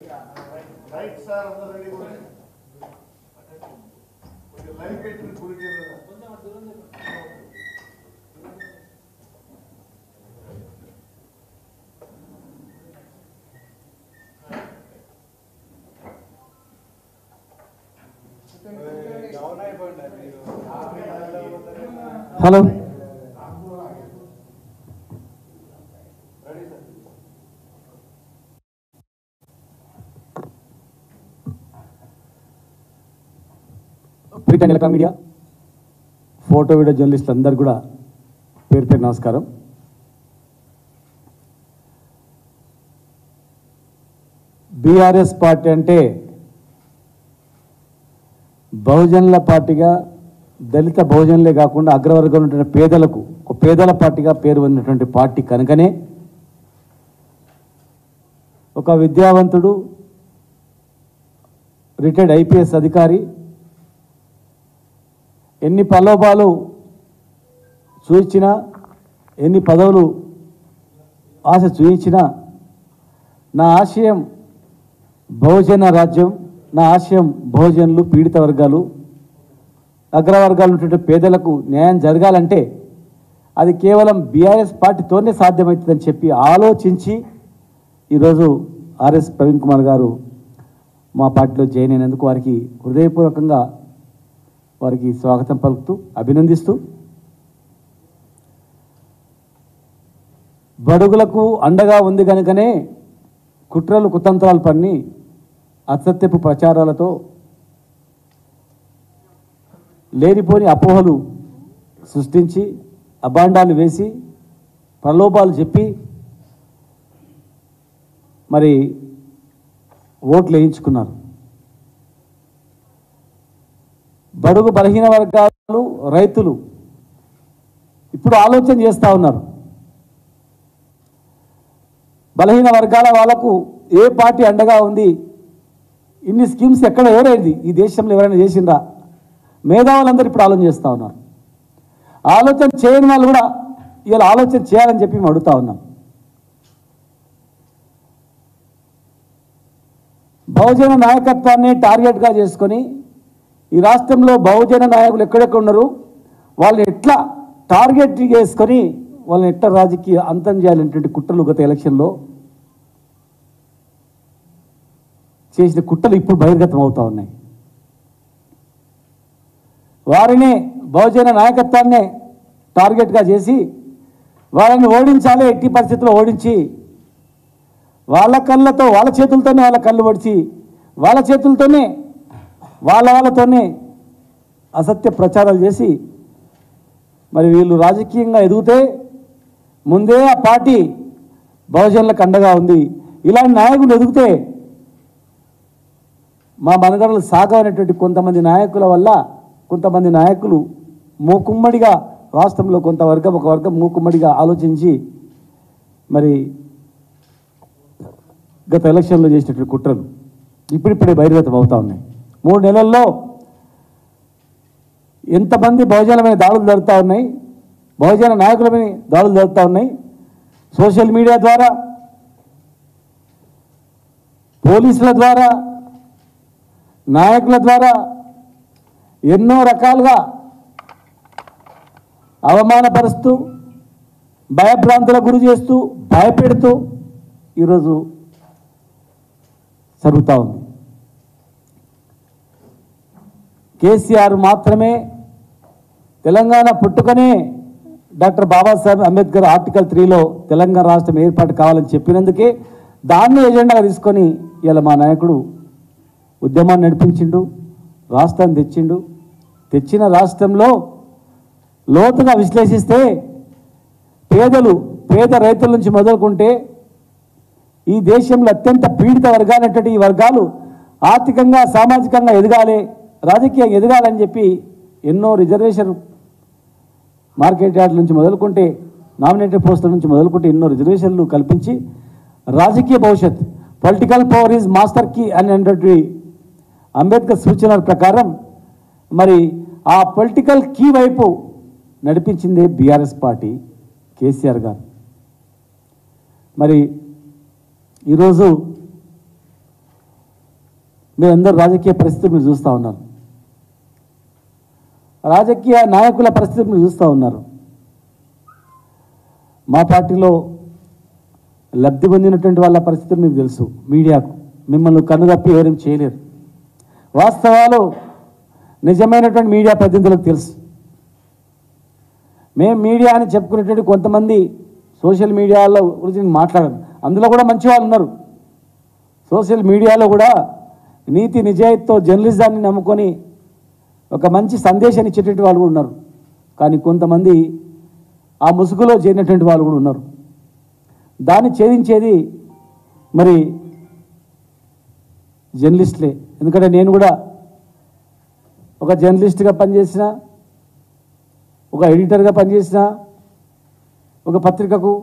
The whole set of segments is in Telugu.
రైట్ సార్ అందరూ రెడీ ఉండండి. కొంచెం లైవ్ పెట్టి గుడికి hello print and electronic media photo video జర్నలిస్టులు అందరు కూడా పేరు పేరు నమస్కారం. బీఆర్ఎస్ పార్టీ అంటే బహుజనుల పార్టీగా దళిత బహుజనులే కాకుండా అగ్రవర్గంలో ఉన్నటువంటి పేదలకు ఒక పేదల పార్టీగా పేరు పొందినటువంటి పార్టీ కనుకనే ఒక విద్యావంతుడు రిటైర్డ్ ఐపీఎస్ అధికారి ఎన్ని ప్రలోభాలు చూయించినా ఎన్ని పదవులు ఆశ చూయించినా నా ఆశయం బహుజన రాజ్యం, నా ఆశయం బహుజనులు, పీడిత వర్గాలు, అగ్రవర్గాలు ఉన్నటువంటి పేదలకు న్యాయం జరగాలంటే అది కేవలం బీఆర్ఎస్ పార్టీతోనే సాధ్యమవుతుందని చెప్పి ఆలోచించి ఈరోజు ఆర్ఎస్ ప్రవీణ్ కుమార్ గారు మా పార్టీలో జాయిన్ అయినందుకు వారికి హృదయపూర్వకంగా వారికి స్వాగతం పలుకుతూ అభినందిస్తూ, బడుగులకు అండగా ఉంది కనుకనే కుట్రలు కుతంత్రాలు పన్ని అసత్యపు ప్రచారాలతో లేనిపోని అపోహలు సృష్టించి అభాండాలు వేసి ప్రలోభాలు చెప్పి మరి ఓట్లు వేయించుకున్నారు. బడుగు బలహీన వర్గాలు, రైతులు ఇప్పుడు ఆలోచన చేస్తూ ఉన్నారు. బలహీన వర్గాల వాళ్ళకు ఏ పార్టీ అండగా ఉంది, ఇన్ని స్కీమ్స్ ఎక్కడ ఎవరైంది ఈ దేశంలో ఎవరైనా చేసిందా, మేధావులందరూ ఇప్పుడు ఆలోచన చేస్తూ ఉన్నారు. ఆలోచన చేయని వాళ్ళు కూడా ఇవాళ ఆలోచన చేయాలని చెప్పి మేము అడుగుతా ఉన్నాం. బహుజన నాయకత్వాన్ని టార్గెట్గా చేసుకొని ఈ రాష్ట్రంలో బహుజన నాయకులు ఎక్కడెక్కడ ఉన్నారు, వాళ్ళని ఎట్లా టార్గెట్ చేసుకొని వాళ్ళని ఎట్లా రాజకీయ అంతం చేయాలనేటువంటి కుట్రలు గత ఎలక్షన్లో చేసిన కుట్రలు ఇప్పుడు బహిర్గతం అవుతూ ఉన్నాయి. వారిని బహుజన నాయకత్వాన్ని టార్గెట్గా చేసి వాళ్ళని ఓడించాలి, ఎట్టి పరిస్థితుల్లో ఓడించి వాళ్ళ కళ్ళతో వాళ్ళ చేతులతోనే వాళ్ళ కళ్ళు పొడిచి వాళ్ళ చేతులతోనే వాళ్ళతోనే అసత్య ప్రచారాలు చేసి మరి వీళ్ళు రాజకీయంగా ఎదిగితే ముందే ఆ పార్టీ బహుజనులకు అండగా ఉంది, ఇలాంటి నాయకులు ఎదిగితే మా మనగడలు సాగనేటువంటి కొంతమంది నాయకుల వల్ల కొంతమంది నాయకులు మూకుమ్మడిగా రాష్ట్రంలో కొంత వర్గం ఒక వర్గం మూకుమ్మడిగా ఆలోచించి మరి గత ఎలక్షన్లో చేసినటువంటి కుట్రలు ఇప్పుడిప్పుడే బహిర్గతం అవుతూ ఉన్నాయి. 3 నెలల్లో ఎంతమంది బహుజనుల మీద దాడులు జరుగుతూ ఉన్నాయి, బహుజన నాయకుల మీద దాడులు జరుగుతూ ఉన్నాయి. సోషల్ మీడియా ద్వారా, పోలీసుల ద్వారా, నాయకుల ద్వారా ఎన్నో రకాలుగా అవమానపరుస్తూ భయభ్రాంతులకు గురి చేస్తూ భయపెడుతూ ఈరోజు జరుగుతూ ఉంది. కేసీఆర్ మాత్రమే తెలంగాణ పుట్టుకనే డాక్టర్ బాబాసాహెబ్ అంబేద్కర్ ఆర్టికల్ 3లో తెలంగాణ రాష్ట్రం ఏర్పాటు కావాలని చెప్పినందుకే దాన్ని ఎజెండాగా తీసుకొని ఇలా మా నాయకుడు ఉద్యమాన్ని నడిపించిండు, రాష్ట్రాన్ని తెచ్చిండు. తెచ్చిన రాష్ట్రంలో లోతుగా విశ్లేషిస్తే పేద రైతుల నుంచి మొదలుకుంటే ఈ దేశంలో అత్యంత పీడిత వర్గాలైనటువంటి ఈ వర్గాలు ఆర్థికంగా సామాజికంగా ఎదగాలి, రాజకీయంగా ఎదగాలని చెప్పి ఎన్నో రిజర్వేషన్ మార్కెట్ యార్డ్ నుంచి మొదలుకుంటే నామినేటెడ్ పోస్టుల నుంచి మొదలుకుంటే ఎన్నో రిజర్వేషన్లు కల్పించి రాజకీయ భవిష్యత్ political power is master key అనేటువంటి అంబేద్కర్ సూచనల ప్రకారం మరి ఆ పొలిటికల్ కీ వైపు నడిపించిందే బీఆర్ఎస్ పార్టీ, కేసీఆర్ గారు. మరి ఈరోజు మీరందరూ రాజకీయ పరిస్థితులు మీరు చూస్తూ ఉన్నారు, రాజకీయ నాయకుల పరిస్థితి మీరు చూస్తూ ఉన్నారు. మా పార్టీలో లబ్ధి పొందినటువంటి వాళ్ళ పరిస్థితులు మీకు తెలుసు. మీడియాకు మిమ్మల్ని కన్నుగప్పి ఎవరేం చేయలేరు. వాస్తవాలు నిజమైనటువంటి మీడియా ప్రతినిధులకు తెలుసు. మేము మీడియా అని చెప్పుకునేటువంటి కొంతమంది సోషల్ మీడియాలో గురించి నేను మాట్లాడను, అందులో కూడా మంచి వాళ్ళు ఉన్నారు. సోషల్ మీడియాలో కూడా నీతి నిజాయితీతో జర్నలిజాన్ని నమ్ముకొని ఒక మంచి సందేశాన్ని ఇచ్చేటువంటి వాళ్ళు కూడా ఉన్నారు. కానీ కొంతమంది ఆ ముసుగులో చేరినటువంటి వాళ్ళు కూడా ఉన్నారు. దాన్ని ఛేదించేది మరి జర్నలిస్టులే. ఎందుకంటే నేను కూడా ఒక జర్నలిస్ట్గా పనిచేసిన, ఒక ఎడిటర్గా పనిచేసిన, ఒక పత్రికకు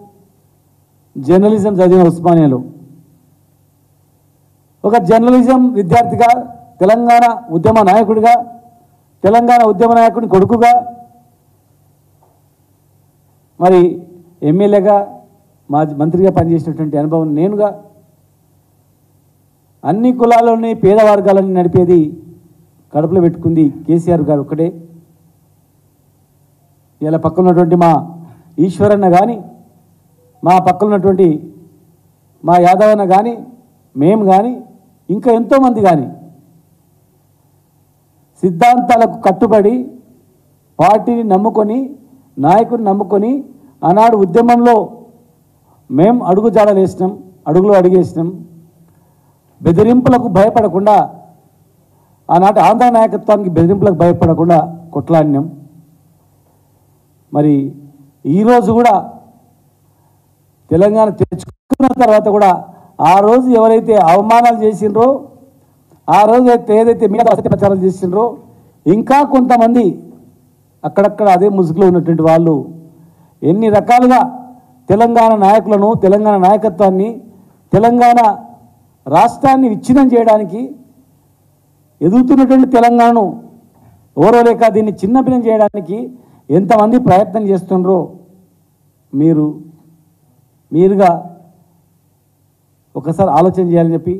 జర్నలిజం చదివిన ఉస్మానియాలో, ఒక జర్నలిజం విద్యార్థిగా, తెలంగాణ ఉద్యమ నాయకుడిగా, తెలంగాణ ఉద్యమ నాయకుడి కొడుకుగా, మరి ఎమ్మెల్యేగా, మంత్రిగా పనిచేసినటువంటి అనుభవం నేనుగా, అన్ని కులాల్లోని పేద వర్గాలని నడిపేది కడుపులో పెట్టుకుంది కేసీఆర్ గారు ఒక్కడే. ఇలా పక్కన ఉన్నటువంటి మా ఈశ్వరన్న కానీ, మా పక్కన ఉన్నటువంటి మా యాదవన్న కానీ, మేము కానీ, ఇంకా ఎంతోమంది కానీ సిద్ధాంతాలకు కట్టుబడి పార్టీని నమ్ముకొని, నాయకుడిని నమ్ముకొని ఆనాడు ఉద్యమంలో మేము అడుగుజాడలేసినాం, అడుగులో అడిగేసినాం. బెదిరింపులకు భయపడకుండా, ఆనాటి ఆంధ్ర నాయకత్వానికి బెదిరింపులకు భయపడకుండా కొట్లాడినాం. మరి ఈరోజు కూడా తెలంగాణ తెచ్చుకున్న తర్వాత కూడా ఆ రోజు ఎవరైతే అవమానాలు చేసిండ్రో, ఆ రోజు ఏదైతే మీద అసత్య ప్రచారం చేసిండ్రో, ఇంకా కొంతమంది అక్కడక్కడ అదే ముసుగులో ఉన్నటువంటి వాళ్ళు ఎన్ని రకాలుగా తెలంగాణ నాయకులను, తెలంగాణ నాయకత్వాన్ని, తెలంగాణ రాష్ట్రాన్ని విచ్ఛిన్నం చేయడానికి, ఎదుగుతున్నటువంటి తెలంగాణను ఓరలేక దీన్ని చిన్నభిన్నం చేయడానికి ఎంతమంది ప్రయత్నం చేస్తుండ్రో మీరుగా ఒకసారి ఆలోచన చేయాలని చెప్పి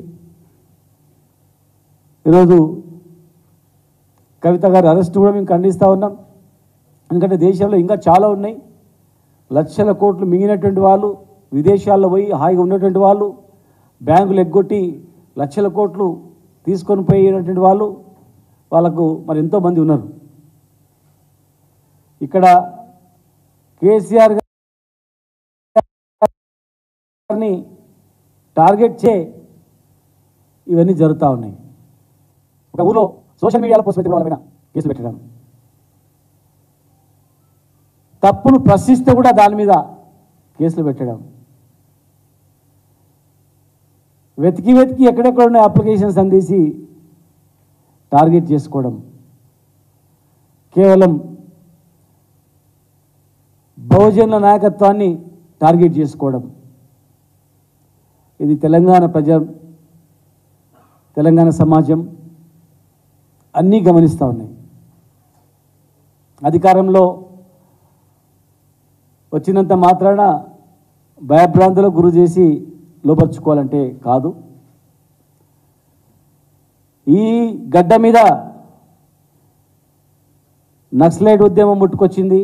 ఈరోజు కవిత గారి అరెస్ట్ కూడా మేము ఖండిస్తూ ఉన్నాం. ఎందుకంటే దేశంలో ఇంకా చాలా ఉన్నాయి. లక్షల కోట్లు మింగినటువంటి వాళ్ళు, విదేశాల్లో పోయి హాయిగా ఉన్నటువంటి వాళ్ళు, బ్యాంకులు ఎగ్గొట్టి లక్షల కోట్లు తీసుకొని పోయినటువంటి వాళ్ళకు మరి ఎంతోమంది ఉన్నారు. ఇక్కడ కేసీఆర్ గారిని టార్గెట్ చే ఇవన్నీ జరుగుతూ ఉన్నాయి. ఒక ఊళ్ళో సోషల్ మీడియాలో పోస్ట్ పెట్టిన వాళ్ళ మీద కేసులు పెట్టడం, తప్పును ప్రశ్నిస్తే కూడా దాని మీద కేసులు పెట్టడం, వెతికి ఎక్కడెక్కడ ఉన్న అప్లికేషన్స్ అందేసి టార్గెట్ చేసుకోవడం, కేవలం బహుజనుల నాయకత్వాన్ని టార్గెట్ చేసుకోవడం. ఇది తెలంగాణ సమాజం అన్నీ గమనిస్తూ ఉన్నాయి. అధికారంలో వచ్చినంత మాత్రాన భయభ్రాంతులకు గురి చేసి లోపరుచుకోవాలంటే కాదు. ఈ గడ్డ మీద నక్సలైట్ ఉద్యమం ముట్టుకొచ్చింది,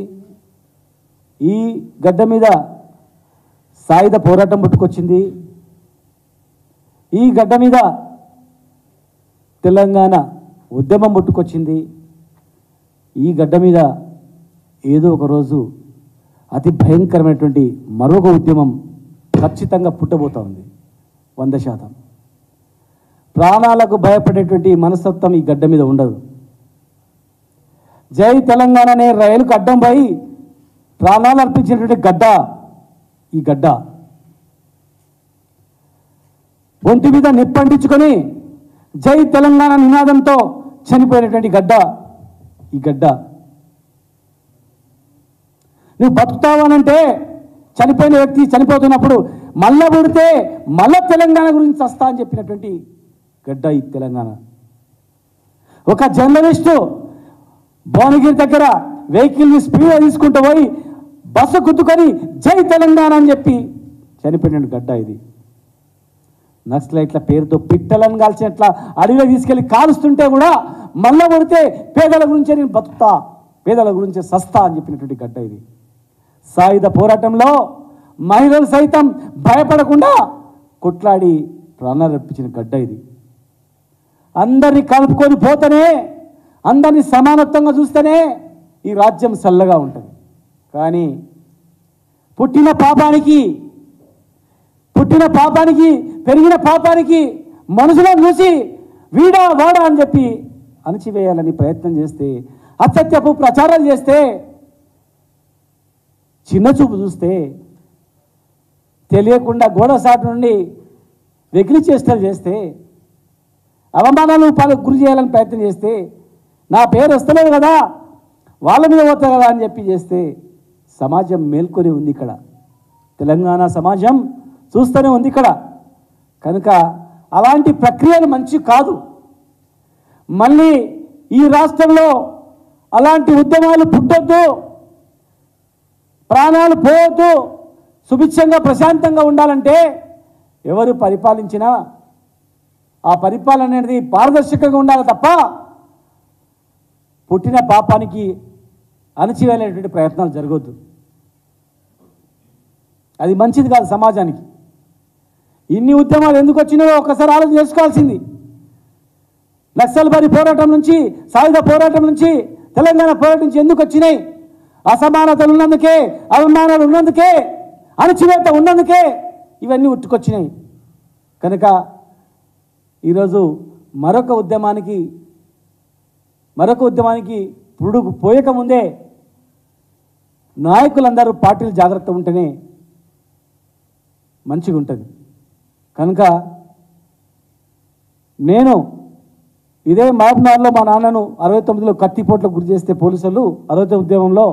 ఈ గడ్డ మీద సాయుధ పోరాటం ముట్టుకొచ్చింది, ఈ గడ్డ మీద తెలంగాణ ఉద్యమం ముట్టుకొచ్చింది. ఈ గడ్డ మీద ఏదో ఒక రోజు అతి భయంకరమైనటువంటి మరొక ఉద్యమం ఖచ్చితంగా పుట్టబోతా ఉంది. 100%. ప్రాణాలకు భయపడేటువంటి మనస్తత్వం ఈ గడ్డ మీద ఉండదు. జై తెలంగాణ అనే రైలుకు అడ్డం పోయి ప్రాణాలు అర్పించినటువంటి గడ్డ ఈ గడ్డ. ఒంటి మీద నిప్పంటించుకొని జై తెలంగాణ నినాదంతో చనిపోయినటువంటి గడ్డ ఈ గడ్డ. నువ్వు బతుకుతావనంటే చనిపోయిన వ్యక్తి చనిపోతున్నప్పుడు మళ్ళా పుడితే మళ్ళా తెలంగాణ గురించి వస్తా అని చెప్పినటువంటి గడ్డ ఈ తెలంగాణ. ఒక జర్నలిస్టు భువనగిరి దగ్గర వెహికల్ని స్పీడ్గా తీసుకుంటూ పోయి బస్సు గుద్దుకొని జై తెలంగాణ అని చెప్పి చనిపోయిన గడ్డ ఇది. నక్సలైట్ల పేరుతో పిట్టలను కాల్చినట్ల అడవిలో తీసుకెళ్లి కాలుస్తుంటే కూడా మళ్ళా కొడితే పేదల గురించే నేను బతుకుతా, పేదల గురించే సస్తా అని చెప్పినటువంటి గడ్డ ఇది. సాయుధ పోరాటంలో మహిళలు సైతం భయపడకుండా కొట్లాడి ప్రాణాలు అర్పించిన గడ్డ ఇది. అందరినీ కలుపుకొని పోతేనే, అందరినీ సమానత్వంగా చూస్తేనే ఈ రాజ్యం చల్లగా ఉంటుంది. కానీ పుట్టిన పాపానికి పెరిగిన పాపానికి మనుషులను చూసి వీడా వాడా అని చెప్పి అణచివేయాలని ప్రయత్నం చేస్తే, అసత్యపు ప్రచారాలు చేస్తే, చిన్న చూపు చూస్తే, తెలియకుండా గోడసాటు నుండి వెకిలి చేష్టలు చేస్తే, అవమానాలు గురి చేయాలని ప్రయత్నం చేస్తే, నా పేరు వస్తలేదు కదా వాళ్ళ మీద పోతుంది కదా అని చెప్పి చేస్తే సమాజం మేల్కొని ఉంది. ఇక్కడ తెలంగాణ సమాజం చూస్తూనే ఉంది ఇక్కడ. కనుక అలాంటి ప్రక్రియలు మంచి కాదు. మళ్ళీ ఈ రాష్ట్రంలో అలాంటి ఉద్యమాలు పుట్టొద్దు, ప్రాణాలు పోవద్దు. సుభిక్షంగా ప్రశాంతంగా ఉండాలంటే ఎవరు పరిపాలించినా ఆ పరిపాలన అనేది పారదర్శకంగా ఉండాలి తప్ప పుట్టిన పాపానికి అణచివేలేటువంటి ప్రయత్నాలు జరగొద్దు. అది మంచిది కాదు సమాజానికి. ఇన్ని ఉద్యమాలు ఎందుకు వచ్చినాయో ఒక్కసారి ఆలోచన చేసుకోవాల్సింది. నక్సల్బరీ పోరాటం నుంచి, సాయుధ పోరాటం నుంచి, తెలంగాణ పోరాటం నుంచి ఎందుకు వచ్చినాయి? అసమానతలు ఉన్నందుకే, అవమానాలు ఉన్నందుకే, అణచివేత ఉన్నందుకే ఇవన్నీ ఉట్టుకొచ్చినాయి. కనుక ఈరోజు మరొక ఉద్యమానికి పురుడు పోయకముందే నాయకులందరూ పార్టీలు జాగ్రత్త ఉంటేనే మంచిగా ఉంటుంది. కనుక నేను ఇదే మహబూబ్నగర్లో మా నాన్నను 69లో కత్తిపోట్లకు గురి చేస్తే పోలీసులు 69 ఉద్యమంలో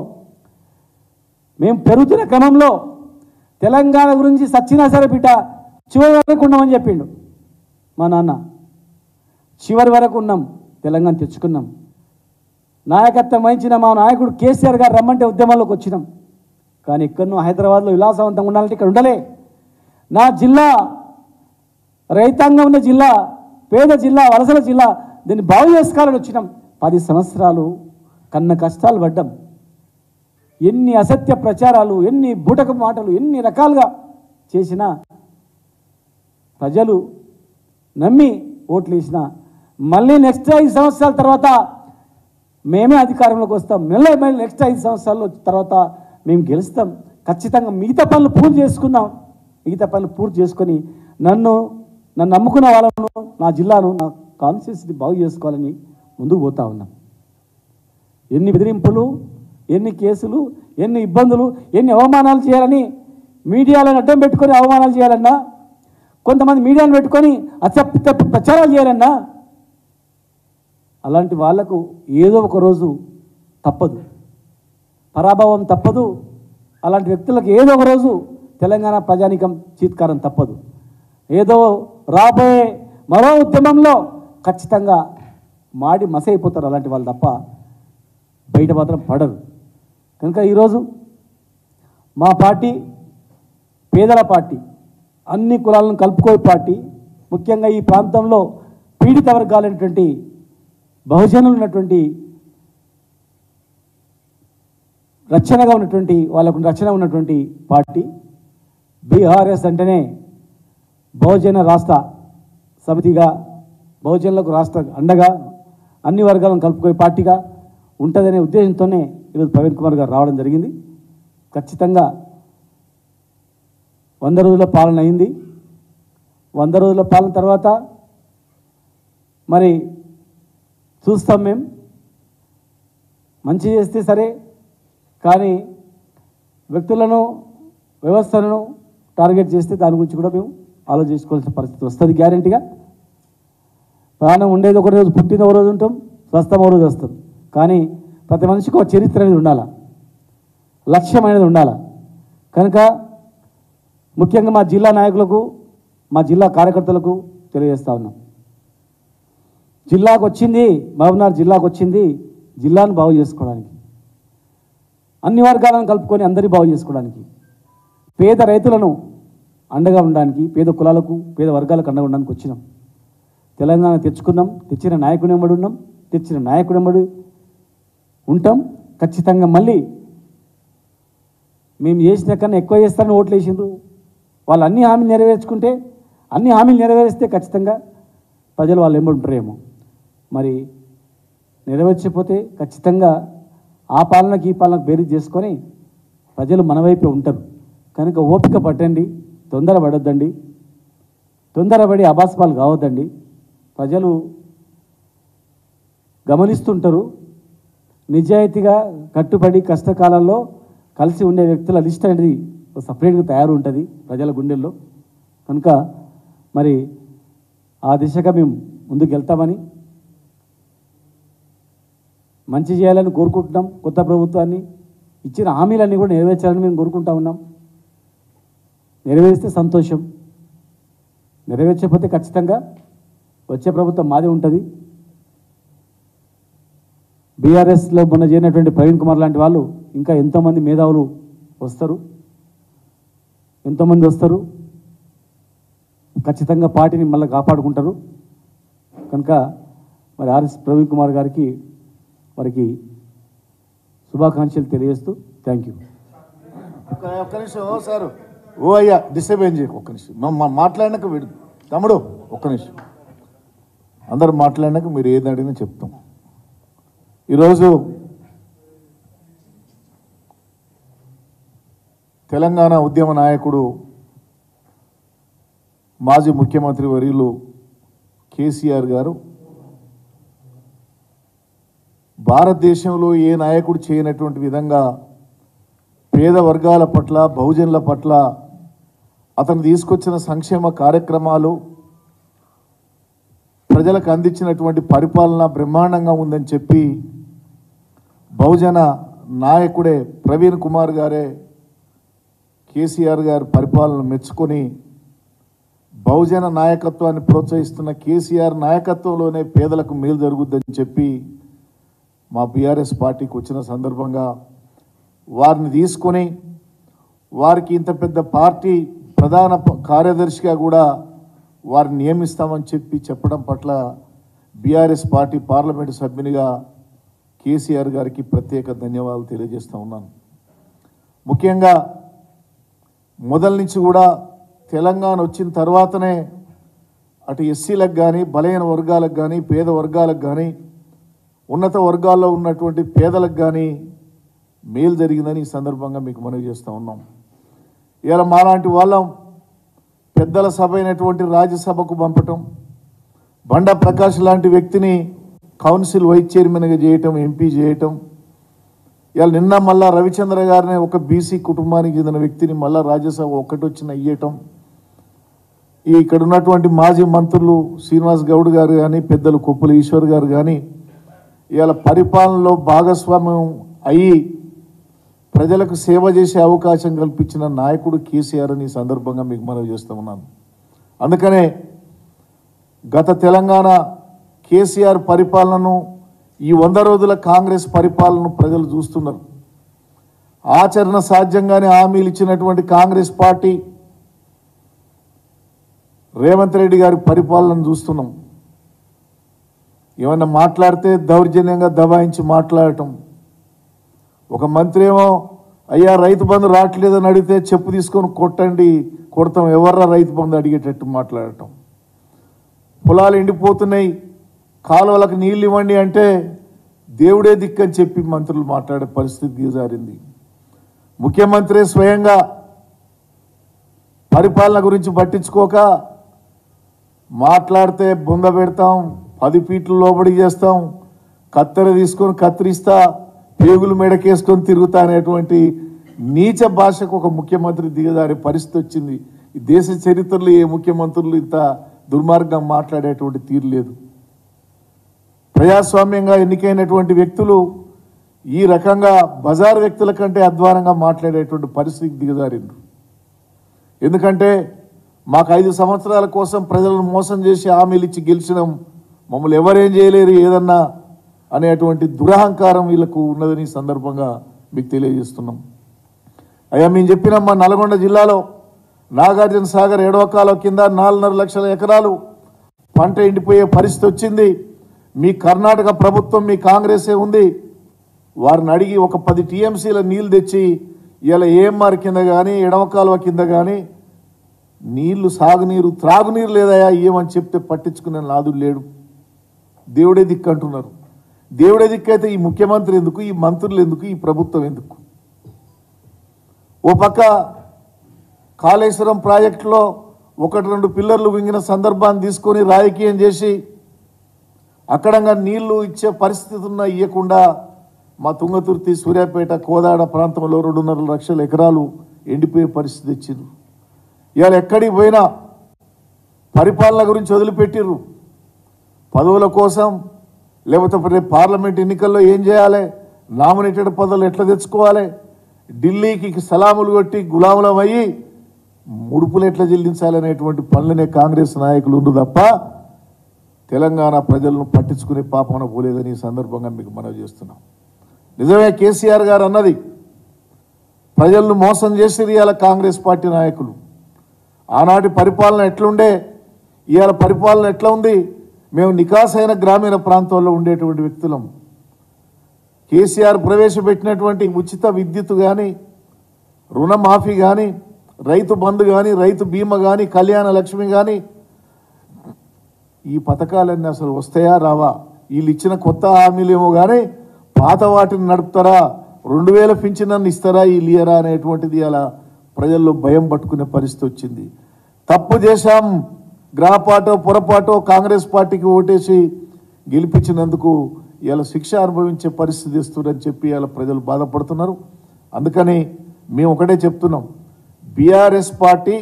మేము పెరుగుతున్న క్రమంలో తెలంగాణ గురించి సచ్చినా సరే బిడ్డ చివరి వరకు ఉన్నామని చెప్పిండు మా నాన్న. చివరి వరకు ఉన్నాం, తెలంగాణ తెచ్చుకున్నాం. నాయకత్వం వహించిన మా నాయకుడు కేసీఆర్ గారు రమ్మంటే ఉద్యమాల్లోకి వచ్చినాం. కానీ ఎక్కడనో హైదరాబాద్లో విలాసవంతంగా ఉండాలంటే ఇక్కడ ఉండలే. నా జిల్లా రైతాంగం ఉన్న జిల్లా, పేద జిల్లా, వలసల జిల్లా, దీన్ని బాగు చేసుకోవాలని వచ్చినాం. 10 సంవత్సరాలు కన్న కష్టాలు పడ్డాం. ఎన్ని అసత్య ప్రచారాలు, ఎన్ని బూటక మాటలు, ఎన్ని రకాలుగా చేసినా ప్రజలు నమ్మి ఓట్లు వేసినా మళ్ళీ నెక్స్ట్ 5 సంవత్సరాల తర్వాత మేమే అధికారంలోకి వస్తాం, మళ్ళీ నెక్స్ట్ 5 సంవత్సరాల తర్వాత మేము గెలుస్తాం, ఖచ్చితంగా మిగతా పనులు పూర్తి చేసుకున్నాం. మిగతా పనులు పూర్తి చేసుకొని నన్ను నమ్ముకున్న వాళ్ళను, నా జిల్లాను, నా కాన్స్టిట్యూన్సీని బాగు చేసుకోవాలని ముందుకు పోతా ఉన్నాం. ఎన్ని బెదిరింపులు, ఎన్ని కేసులు, ఎన్ని ఇబ్బందులు, ఎన్ని అవమానాలు చేయాలని మీడియాలను అడ్డం పెట్టుకొని అవమానాలు చేయాలన్నా, కొంతమంది మీడియాను పెట్టుకొని అసత్య ప్రచారాలు చేయాలన్నా, అలాంటి వాళ్లకు ఏదో ఒక రోజు తప్పదు, పరాభవం తప్పదు. అలాంటి వ్యక్తులకు ఏదో ఒక రోజు తెలంగాణ ప్రజానీకం చీత్కారం తప్పదు. ఏదో రాబోయే మరో ఉద్యమంలో ఖచ్చితంగా మాడి మసైపోతారు అలాంటి వాళ్ళు తప్ప బయట మాత్రం పడరు. కనుక ఈరోజు మా పార్టీ పేదల పార్టీ, అన్ని కులాలను కలుపుకోయే పార్టీ, ముఖ్యంగా ఈ ప్రాంతంలో పీడిత వర్గాలైనటువంటి బహుజనులు ఉన్నటువంటి రక్షణగా ఉన్నటువంటి వాళ్ళకు రక్షణ ఉన్నటువంటి పార్టీ. బీఆర్ఎస్ అంటేనే బహుజన రాష్ట్ర సమితిగా, బహుజనులకు రాష్ట్ర అండగా, అన్ని వర్గాలను కలుపుకోయే పార్టీగా ఉంటుందనే ఉద్దేశంతోనే ఈరోజు ప్రవీణ్ కుమార్ గారు రావడం జరిగింది. ఖచ్చితంగా 100 రోజుల పాలన అయింది. 100 రోజుల పాలన తర్వాత మరి చూస్తాం. మేము మంచి చేస్తే సరే, కానీ వ్యక్తులను, వ్యవస్థలను టార్గెట్ చేస్తే దాని గురించి కూడా మేము ఆలోచించుకోవాల్సిన పరిస్థితి వస్తుంది. గ్యారెంటీగా ప్రాణం ఉండేది ఒక రోజు, పుట్టిన ఒక రోజు ఉంటాం, స్వస్థం ఒక రోజు వస్తాం. కానీ ప్రతి మనిషికి ఒక చరిత్ర అనేది ఉండాలి, లక్ష్యం అనేది ఉండాలి. కనుక ముఖ్యంగా మా జిల్లా నాయకులకు, మా జిల్లా కార్యకర్తలకు తెలియజేస్తా ఉన్నాం. జిల్లాకు వచ్చింది, మహబూబ్నగర్ జిల్లాకు వచ్చింది జిల్లాను బాగు చేసుకోవడానికి, అన్ని వర్గాలను కలుపుకొని అందరినీ బాగు చేసుకోవడానికి, పేద రైతులను అండగా ఉండడానికి, పేద కులాలకు పేద వర్గాలకు అండగా ఉండడానికి వచ్చినాం. తెలంగాణ తెచ్చుకున్నాం, తెచ్చిన నాయకుని వెంబడి ఉన్నాం, తెచ్చిన నాయకుని వెంబడి ఉంటాం. ఖచ్చితంగా మళ్ళీ మేము చేసిన కన్నా ఎక్కువ చేస్తారని ఓట్లు వేసిండ్రు. వాళ్ళు అన్ని హామీలు నెరవేర్చుకుంటే, అన్ని హామీలు నెరవేరిస్తే ఖచ్చితంగా ప్రజలు వాళ్ళు వెంబడి ఉంటారేమో. మరి నెరవేర్చకపోతే ఖచ్చితంగా ఆ పాలనకి ఈ పాలనకు బేరీ చేసుకొని ప్రజలు మన వైపే ఉంటారు. కనుక ఓపిక పట్టండి, తొందరపడొద్దండి, తొందరపడి అబాస్పాలు కావద్దండి. ప్రజలు గమనిస్తుంటారు. నిజాయితీగా కట్టుబడి కష్టకాలంలో కలిసి ఉండే వ్యక్తుల లిస్ట్ అనేది సపరేట్గా తయారు ఉంటుంది ప్రజల గుండెల్లో. కనుక మరి ఆ దిశగా మేము ముందుకు వెళ్తామని, మంచి చేయాలని కోరుకుంటున్నాం. కొత్త ప్రభుత్వాన్ని ఇచ్చిన హామీలన్నీ కూడా నెరవేర్చాలని మేము కోరుకుంటా ఉన్నాం. నెరవేరిస్తే సంతోషం, నెరవేర్చకపోతే ఖచ్చితంగా వచ్చే ప్రభుత్వం మాదే ఉంటుంది. బీఆర్ఎస్లో మొన్న చేరినటువంటి ప్రవీణ్ కుమార్ లాంటి వాళ్ళు ఇంకా ఎంతోమంది మేధావులు వస్తారు, ఎంతోమంది వస్తారు. ఖచ్చితంగా పార్టీని మళ్ళీ కాపాడుకుంటారు. కనుక మరి ఆర్ఎస్ ప్రవీణ్ కుమార్ గారికి వారికి శుభాకాంక్షలు తెలియజేస్తూ థ్యాంక్ యూ. ఒక్క నిమిషం సార్. ఓ అయ్యా డిస్టర్బెన్స్ చేయకు. ఒక్క నిమిషం మాట్లాడినాక విడు తమ్ముడు. ఒక్క నిమిషం అందరు మాట్లాడినాక మీరు ఏది అడిగినా చెప్తాం. ఈరోజు తెలంగాణ ఉద్యమ నాయకుడు మాజీ ముఖ్యమంత్రి వర్యులు కేసీఆర్ గారు భారతదేశంలో ఏ నాయకుడు చేయనటువంటి విధంగా పేద వర్గాల పట్ల, బహుజనుల పట్ల అతను తీసుకొచ్చిన సంక్షేమ కార్యక్రమాలు, ప్రజలకు అందించినటువంటి పరిపాలన బ్రహ్మాండంగా ఉందని చెప్పి బహుజన నాయకుడే ప్రవీణ్ కుమార్ గారే కేసీఆర్ గారి పరిపాలన మెచ్చుకొని బహుజన నాయకత్వాన్ని ప్రోత్సహిస్తున్న కేసీఆర్ నాయకత్వంలోనే పేదలకు మేలు జరుగుద్దని చెప్పి మా బీఆర్ఎస్ పార్టీకి వచ్చిన సందర్భంగా వారిని తీసుకొని వారికి ఇంత పెద్ద పార్టీ ప్రధాన కార్యదర్శిగా కూడా వారిని నియమిస్తామని చెప్పడం పట్ల బీఆర్ఎస్ పార్టీ పార్లమెంటు సభ్యునిగా కేసీఆర్ గారికి ప్రత్యేక ధన్యవాదాలు తెలియజేస్తూ ఉన్నాను. ముఖ్యంగా మొదల నుంచి కూడా తెలంగాణ వచ్చిన తర్వాతనే అటు ఎస్సీలకు కానీ, బలహీన వర్గాలకు కానీ, పేద వర్గాలకు కానీ, ఉన్నత వర్గాల్లో ఉన్నటువంటి పేదలకు కానీ మేలు జరిగిందని ఈ సందర్భంగా మీకు మనవి చేస్తూ ఉన్నాం. ఇలా మాలాంటి వాళ్ళం పెద్దల సభ అయినటువంటి రాజ్యసభకు పంపటం, బండా ప్రకాష్ లాంటి వ్యక్తిని కౌన్సిల్ వైస్ చైర్మన్గా చేయటం, ఎంపీ చేయటం, ఇలా నిన్న మళ్ళా రవిచంద్ర గారిని ఒక బీసీ కుటుంబానికి చెందిన వ్యక్తిని మళ్ళా రాజ్యసభ ఒక్కటి వచ్చిన ఇయ్యటం, ఇక్కడ ఉన్నటువంటి మాజీ మంత్రులు శ్రీనివాస్ గౌడ్ గారు కానీ, పెద్దలు కొప్పుల ఈశ్వర్ గారు కానీ ఇవాళ పరిపాలనలో భాగస్వామ్యం అయ్యి ప్రజలకు సేవ చేసే అవకాశం కల్పించిన నాయకుడు కేసీఆర్ అని ఈ సందర్భంగా మీకు మనవి చేస్తూ ఉన్నాను. అందుకనే గత తెలంగాణ కేసీఆర్ పరిపాలనను, ఈ 100 రోజుల కాంగ్రెస్ పరిపాలనను ప్రజలు చూస్తున్నారు. ఆచరణ సాధ్యంగానే హామీలు ఇచ్చినటువంటి కాంగ్రెస్ పార్టీ రేవంత్ రెడ్డి గారి పరిపాలనను చూస్తున్నాం. ఏమన్నా మాట్లాడితే దౌర్జన్యంగా దబాయించి మాట్లాడటం, ఒక మంత్రి ఏమో అయ్యా రైతు బంధు రావట్లేదని అడిగితే చెప్పు తీసుకొని కొడతాం ఎవర్రా రైతు బంధు అడిగేటట్టు మాట్లాడటం, పొలాలు ఎండిపోతున్నాయి కాలువలకు నీళ్ళు ఇవ్వండి అంటే దేవుడే దిక్కని చెప్పి మంత్రులు మాట్లాడే పరిస్థితి దిగజారింది. ముఖ్యమంత్రి స్వయంగా పరిపాలన గురించి పట్టించుకోక మాట్లాడితే బొంద పెడతాం, 10 ఫీట్లు లోబడి చేస్తాం, కత్తెర తీసుకొని కత్తిరిస్తా, పేగులు మెడకేసుకొని తిరుగుతా అనేటువంటి నీచ భాషకు ఒక ముఖ్యమంత్రి దిగజారే పరిస్థితి వచ్చింది. ఈ దేశ చరిత్రలో ఏ ముఖ్యమంత్రులు ఇంత దుర్మార్గం మాట్లాడేటువంటి తీరు లేదు. ప్రజాస్వామ్యంగా ఎన్నికైనటువంటి వ్యక్తులు ఈ రకంగా బజార్ వ్యక్తుల కంటే అధ్వానంగా మాట్లాడేటువంటి పరిస్థితికి దిగజారిండ్రు. ఎందుకంటే మాకు 5 సంవత్సరాల కోసం ప్రజలను మోసం చేసి హామీలు ఇచ్చి గెలిచినాం, మమ్మల్ని ఎవరేం చేయలేరు ఏదన్నా అనేటువంటి దురహంకారం వీళ్ళకు ఉన్నదని సందర్భంగా మీకు తెలియజేస్తున్నాం. అయ్యా మేము చెప్పినాం, మా నల్గొండ జిల్లాలో నాగార్జున సాగర్ ఎడవకాల కింద 4.5 లక్షల ఎకరాలు పంట ఎండిపోయే పరిస్థితి వచ్చింది. మీ కర్ణాటక ప్రభుత్వం మీ కాంగ్రెసే ఉంది. వారిని అడిగి ఒక 10 టీఎంసీల నీళ్లు తెచ్చి ఇలా ఏఎంఆర్ కింద కానీ ఎడమ కాలువ కింద కానీ నీళ్లు సాగునీరు త్రాగునీరు లేదయా ఏమని చెప్తే పట్టించుకునే నాదుడు లేడు. దేవుడే దిక్కు అంటున్నారు. దేవుడే దిక్కు అయితే ఈ ముఖ్యమంత్రి ఎందుకు, ఈ మంత్రులు ఎందుకు, ఈ ప్రభుత్వం ఎందుకు? ఓ పక్క కాళేశ్వరం ప్రాజెక్టులో 1-2 పిల్లర్లు వింగిన సందర్భాన్ని తీసుకొని రాజకీయం చేసి అక్కడంగా నీళ్లు ఇచ్చే పరిస్థితి ఉన్న ఇవ్వకుండా మా తుంగతుర్తి, సూర్యాపేట, కోదాడ ప్రాంతంలో 2.5 లక్షల ఎకరాలు ఎండిపోయే పరిస్థితి ఇచ్చిండ్రు. ఇవాళ ఎక్కడికి పోయినా పరిపాలన గురించి వదిలిపెట్టిర్రు. పదవుల కోసం లేకపోతే రేపు పార్లమెంట్ ఎన్నికల్లో ఏం చేయాలి, నామినేటెడ్ పదవులు ఎట్లా తెచ్చుకోవాలి, ఢిల్లీకి సలాములు కొట్టి గులాములం అయ్యి ముడుపులు ఎట్లా చెల్లించాలనేటువంటి పనులనే కాంగ్రెస్ నాయకులు ఉండు తప్ప తెలంగాణ ప్రజలను పట్టించుకునే పాపన పోలేదని ఈ సందర్భంగా మీకు మనవి చేస్తున్నాం. నిజమే కేసీఆర్ గారు అన్నది, ప్రజలను మోసం చేసిరు ఇవాళ కాంగ్రెస్ పార్టీ నాయకులు. ఆనాటి పరిపాలన ఎట్లుండే, ఇవాళ పరిపాలన ఎట్లా ఉంది? మేము నికాసైన గ్రామీణ ప్రాంతాల్లో ఉండేటువంటి వ్యక్తులం. కేసీఆర్ ప్రవేశపెట్టినటువంటి ఉచిత విద్యుత్ కానీ, రుణమాఫీ కానీ, రైతు బంధు కానీ, రైతు బీమా కానీ, కళ్యాణ లక్ష్మి కానీ, ఈ పథకాలన్నీ అసలు వస్తాయా రావా? వీళ్ళు ఇచ్చిన కొత్త హామీలేమో కానీ పాత వాటిని నడుపుతారా, 2000 పింఛనನ್ನು ఇస్తారా, వీళ్ళు ఇయరా అనేటువంటిది అలా ప్రజల్లో భయం పట్టుకునే పరిస్థితి వచ్చింది. తప్పు చేశాం, గ్రహపాటో పొరపాటో కాంగ్రెస్ పార్టీకి ఓటేసి గెలిపించినందుకు ఇలా శిక్ష అనుభవించే పరిస్థితి ఇస్తుందని చెప్పి ఇలా ప్రజలు బాధపడుతున్నారు. అందుకని మేము ఒకటే చెప్తున్నాం, బీఆర్ఎస్ పార్టీ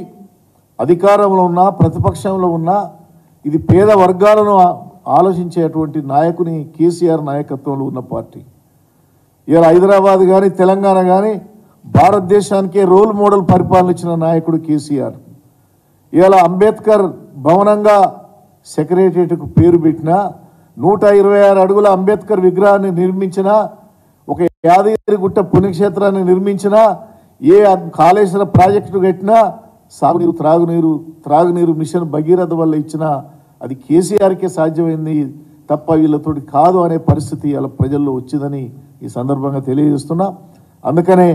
అధికారంలో ఉన్నా ప్రతిపక్షంలో ఉన్నా ఇది పేద వర్గాలను ఆలోచించేటువంటి నాయకుని కేసీఆర్ నాయకత్వంలో ఉన్న పార్టీ. ఇలా హైదరాబాద్ కానీ తెలంగాణ కానీ భారతదేశానికే రోల్ మోడల్ పరిపాలన ఇచ్చిన నాయకుడు కేసీఆర్. ఇలా అంబేద్కర్ భవనంగా సెక్రటేరియట్కు పేరు పెట్టిన, 126 అడుగుల అంబేద్కర్ విగ్రహాన్ని నిర్మించిన, ఒక యాదగిరిగుట్ట పుణ్యక్షేత్రాన్ని నిర్మించిన, ఏ కాళేశ్వర ప్రాజెక్టు కట్టినా సాగునీరు త్రాగునీరు మిషన్ భగీరథ వల్ల ఇచ్చిన అది కేసీఆర్కే సాధ్యమైంది తప్ప వీళ్ళతోటి కాదు అనే పరిస్థితి ఇలా ప్రజల్లో వచ్చిందని ఈ సందర్భంగా తెలియజేస్తున్నా. అందుకనే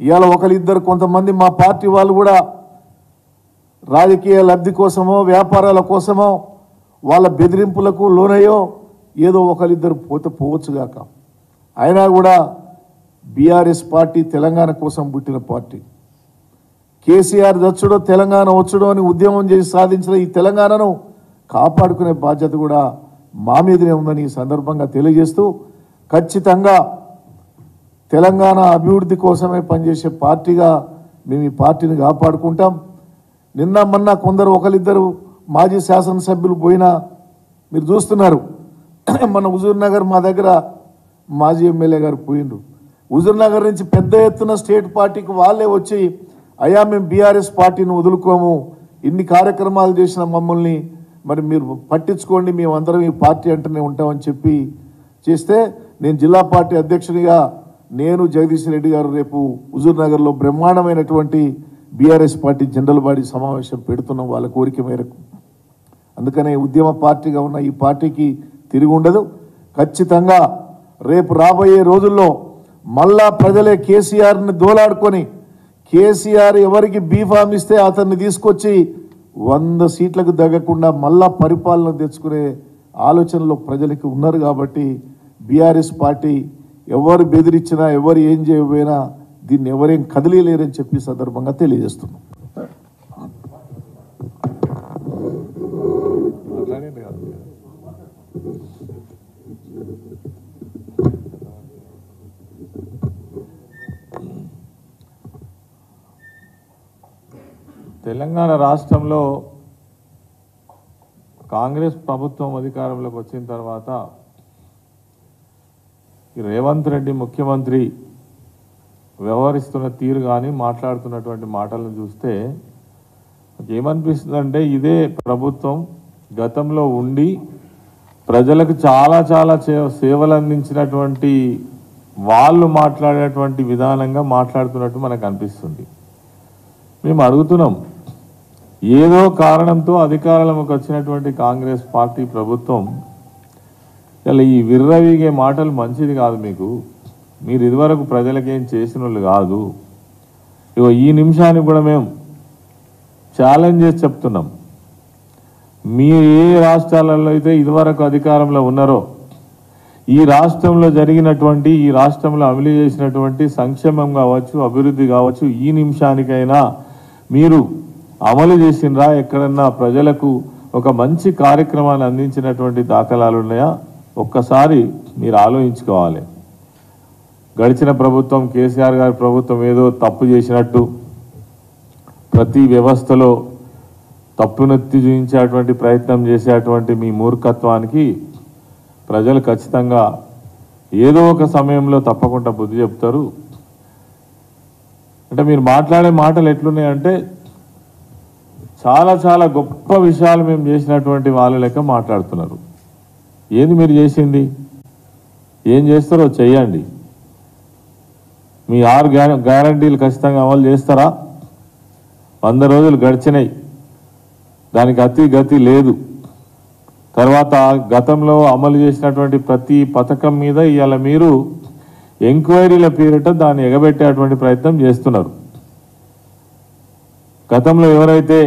ఇవాళ ఒకరిద్దరు కొంతమంది మా పార్టీ వాళ్ళు కూడా రాజకీయ లబ్ధి కోసమో వ్యాపారాల కోసమో వాళ్ళ బెదిరింపులకు లోనయ్యో ఏదో ఒకరిద్దరు పోవచ్చుగాక. అయినా కూడా బీఆర్ఎస్ పార్టీ తెలంగాణ కోసం పుట్టిన పార్టీ. కేసీఆర్ దచ్చుడో తెలంగాణ వచ్చుడో అని ఉద్యమం చేసి సాధించిన ఈ తెలంగాణను కాపాడుకునే బాధ్యత కూడా మా మీదనే ఉందని ఈ సందర్భంగా తెలియజేస్తూ, ఖచ్చితంగా తెలంగాణ అభివృద్ధి కోసమే పనిచేసే పార్టీగా మేము ఈ పార్టీని కాపాడుకుంటాం. నిన్న మొన్న కొందరు ఒకరిద్దరు మాజీ శాసనసభ్యులు పోయినా మీరు చూస్తున్నారు. మన హుజూర్ నగర్ మా దగ్గర మాజీ ఎమ్మెల్యే గారు పోయిండ్రు. హుజూర్ నగర్ నుంచి పెద్ద ఎత్తున స్టేట్ పార్టీకి వాళ్ళే వచ్చి, అయ్యా మేము బీఆర్ఎస్ పార్టీని వదులుకోము, ఇన్ని కార్యక్రమాలు చేసిన మమ్మల్ని మరి మీరు పట్టించుకోండి, మేమందరం ఈ పార్టీ అంటూనే ఉంటామని చెప్పి చేస్తే, నేను జిల్లా పార్టీ అధ్యక్షునిగా నేను జగదీష్ రెడ్డి గారు రేపు హుజూర్ నగర్లో బ్రహ్మాండమైనటువంటి బీఆర్ఎస్ పార్టీ జనరల్ బాడీ సమావేశం పెడుతున్నాం వాళ్ళ కోరిక మేరకు. అందుకనే ఉద్యమ పార్టీగా ఉన్న ఈ పార్టీకి తిరిగి ఉండదు. ఖచ్చితంగా రేపు రాబోయే రోజుల్లో మళ్ళా ప్రజలే కేసీఆర్ని దోలాడుకొని, కేసీఆర్ ఎవరికి బీఫామ్ ఇస్తే అతన్ని తీసుకొచ్చి 100 సీట్లకు దగ్గకుండా మళ్ళా పరిపాలన తెచ్చుకునే ఆలోచనలో ప్రజలకు ఉన్నారు. కాబట్టి బీఆర్ఎస్ పార్టీ ఎవరు బెదిరించినా ఎవరు ఏం చేయకపోయినా దీన్ని ఎవరేం కదిలేరని చెప్పి సందర్భంగా తెలియజేస్తున్నాం. తెలంగాణ రాష్ట్రంలో కాంగ్రెస్ ప్రభుత్వం అధికారంలోకి వచ్చిన తర్వాత ఈ రేవంత్ రెడ్డి ముఖ్యమంత్రి వ్యవహరిస్తున్న తీరు కానీ మాట్లాడుతున్నటువంటి మాటలను చూస్తే ఏమనిపిస్తుందంటే, ఇదే ప్రభుత్వం గతంలో ఉండి ప్రజలకు చాలా చాలా సేవలు అందించినటువంటి వాళ్ళు మాట్లాడేటువంటి విధానంగా మాట్లాడుతున్నట్టు మనకు అనిపిస్తుంది. మేము అడుగుతున్నాం, ఏదో కారణంతో అధికారంలోకి వచ్చినటువంటి కాంగ్రెస్ పార్టీ ప్రభుత్వం ఇలా ఈ విర్రవీగే మాటలు మంచిది కాదు. మీరు ఇదివరకు ప్రజలకేం చేసిన వాళ్ళు కాదు. ఇగో ఈ నిమిషానికి కూడా మేము ఛాలెంజ్ చేసి చెప్తున్నాం, మీరు ఏ రాష్ట్రాలలో అయితే ఇదివరకు అధికారంలో ఉన్నారో ఈ రాష్ట్రంలో జరిగినటువంటి, ఈ రాష్ట్రంలో అమలు చేసినటువంటి సంక్షేమం కావచ్చు, అభివృద్ధి కావచ్చు, ఈ నిమిషానికైనా మీరు అమలు చేసినరా? ఎక్కడన్నా ప్రజలకు ఒక మంచి కార్యక్రమాన్ని అందించినటువంటి దాఖలాలు ఉన్నాయా? ఒక్కసారి మీరు ఆలోచించుకోవాలి. గడిచిన ప్రభుత్వం, కేసీఆర్ గారి ప్రభుత్వం ఏదో తప్పు చేసినట్టు ప్రతి వ్యవస్థలో తప్పునెత్తి చూపించేటువంటి ప్రయత్నం చేసేటువంటి మీ మూర్ఖత్వానికి ప్రజలు ఖచ్చితంగా ఏదో ఒక సమయంలో తప్పకుండా బుద్ధి చెప్తారు. అంటే మీరు మాట్లాడే మాటలు ఎట్లున్నాయంటే చాలా చాలా గొప్ప విషయాలు మేము చేసినటువంటి వాళ్ళ లెక్క మాట్లాడుతున్నారు. ఏంది మీరు చేసింది? ఏం చేస్తారో చెయ్యండి. మీ 6 గ్యారంటీలు ఖచ్చితంగా అమలు చేస్తారా? 100 రోజులు గడిచినాయి, దానికి అతి గతి లేదు. తర్వాత గతంలో అమలు చేసినటువంటి ప్రతి పథకం మీద ఇవాళ మీరు ఎంక్వైరీల పేరిట దాన్ని ఎగబెట్టేటువంటి ప్రయత్నం చేస్తున్నారు. గతంలో ఎవరైతే